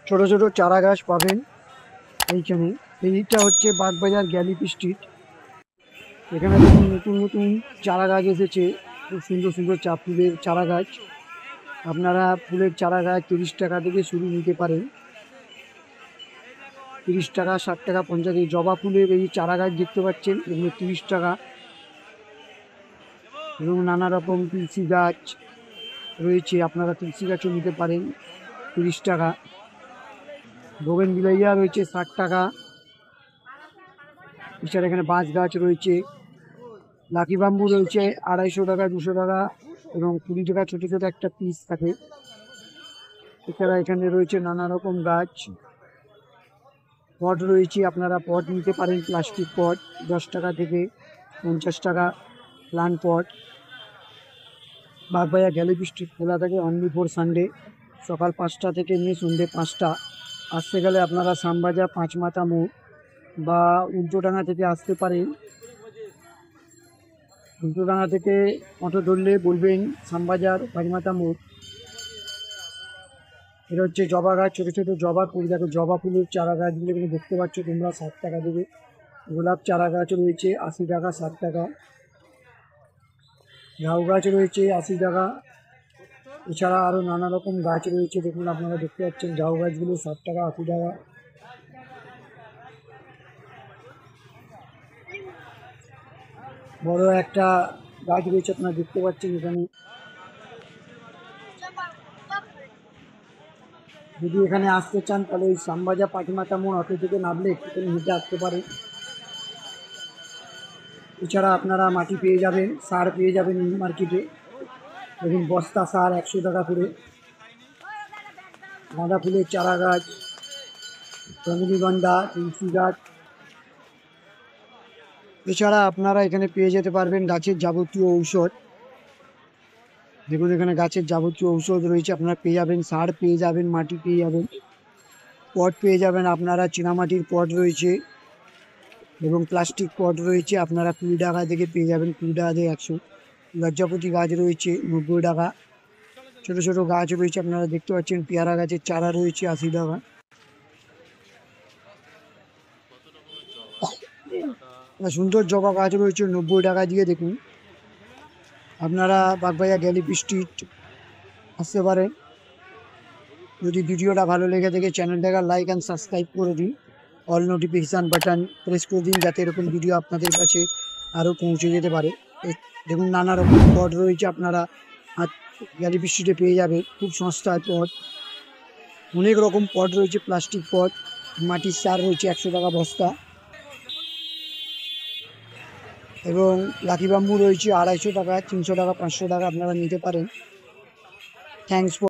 ছোট ছোট চারা গাছ পাবেন এইখানে। এইটা হচ্ছে বাগবাজার গ্যালিপি স্ট্রিট। এখানে দেখুন নতুন নতুন চারা গাছ এসেছে, খুব সুন্দর সুন্দর ফুলের চারা গাছ। আপনারা ফুলের চারা গাছ 30 টাকা থেকে শুরু নিতে পারেন। 30 টাকা, 60 টাকা, 50 টাকা। জবা ফুলের এই চারা গাছ দেখতে পাচ্ছেন, এগুলো 30 টাকা। এবং নানা রকম তুলসী গাছ রয়েছে, আপনারা তুলসী গাছও নিতে পারেন 30 টাকা। বোগেনভিলিয়া রয়েছে 60 টাকা। এছাড়া এখানে বাঁশ গাছ রয়েছে, লাকি বাম্বু রয়েছে 250 টাকা, 200 টাকা এবং 20 টাকা ছোট ছোট একটা পিস থাকে। এছাড়া এখানে রয়েছে নানা রকম গাছ। পট রয়েছে, আপনারা পট নিতে পারেন, প্লাস্টিক পট 10 টাকা থেকে 50 টাকা প্লান্ট পট। বাগবাজার গ্যালিপি স্ট্রিট খোলা থাকে অনলি ফর সানডে, সকাল 5টা থেকে নিয়ে সন্ধ্যে 5টা। আসতে গেলে আপনারা শ্যামবাজার পাঁচমাথা মোড় বা উল্টোডাঙ্গা থেকে আসতে পারেন। উল্টোডাঙ্গা থেকে অটো ধরলে বলবেন শ্যামবাজার পাঁচমাথা মোড়। এটা হচ্ছে জবা গাছ, ছোটো ছোটো জবা ফুল। দেখো জবা ফুলের চারা গাছগুলো এখানে দেখতে পাচ্ছ তোমরা, 60 টাকা দেবে। গোলাপ চারা গাছ রয়েছে 80 টাকা, 60 টাকা। ঝাউ গাছ রয়েছে 80 টাকা। এছাড়া আরও নানা রকম গাছ রয়েছে, দেখুন আপনারা দেখতে পাচ্ছেন ঝাউ গাছগুলো 60 টাকা, 80 টাকা। বড় একটা গাছ রয়েছে, আপনারা দেখতে পাচ্ছেন এখানে। যদি এখানে আসতে চান তাহলে ওই শ্যামবাজার পাটিমাতা মোড় অটো থেকে নামলে একটুখানি হেঁটে আসতে পারেন। এছাড়া আপনারা মাটি পেয়ে যাবেন, সার পেয়ে যাবেন নিউ মার্কেটে। দেখুন বস্তা সার 100 টাকা করে। গাঁদা ফুলের চারা গাছ, রজনীগন্ধা, তুলসী গাছ। এছাড়া আপনারা এখানে পেয়ে যেতে পারবেন গাছের যাবতীয় ঔষধ। দেখুন এখানে গাছের যাবতীয় ঔষধ রয়েছে, আপনারা পেয়ে যাবেন। সার পেয়ে যাবেন, মাটি পেয়ে যাবেন, পট পেয়ে যাবেন। আপনারা চীনামাটির পট রয়েছে এবং প্লাস্টিক পট রয়েছে, আপনারা 20 টাকা থেকে পেয়ে যাবেন, 20 টাকা থেকে 100। লজ্জাপতি গাছ রয়েছে 90 টাকা। ছোট ছোট গাছ রয়েছে, আপনারা দেখতে পাচ্ছেন। পেয়ারা গাছের চারা রয়েছে 80 টাকা। সুন্দর জবা গাছ রয়েছে 90 টাকা দিয়ে। দেখুন আপনারা বাগবাজার গ্যালিপি স্ট্রিট আসতে পারেন। যদি ভিডিওটা ভালো লেগে থাকে চ্যানেলটাকে লাইক অ্যান্ড সাবস্ক্রাইব করে দিন, অল নোটিফিকেশান বাটন প্রেস করে দিন, যাতে এরকম ভিডিও আপনাদের কাছে আরও পৌঁছে যেতে পারে। দেখুন নানা রকম পট রয়েছে, আপনারা গ্যালিপি স্ট্রিটে পেয়ে যাবে খুব সস্তায় পট। অনেক রকম পট রয়েছে, প্লাস্টিক পট, মাটির সার রয়েছে 100 টাকা বস্তা। এবং লাকি বাম্বু রয়েছে 250 টাকা, 300 টাকা, 500 টাকা, আপনারা নিতে পারেন। Thanks for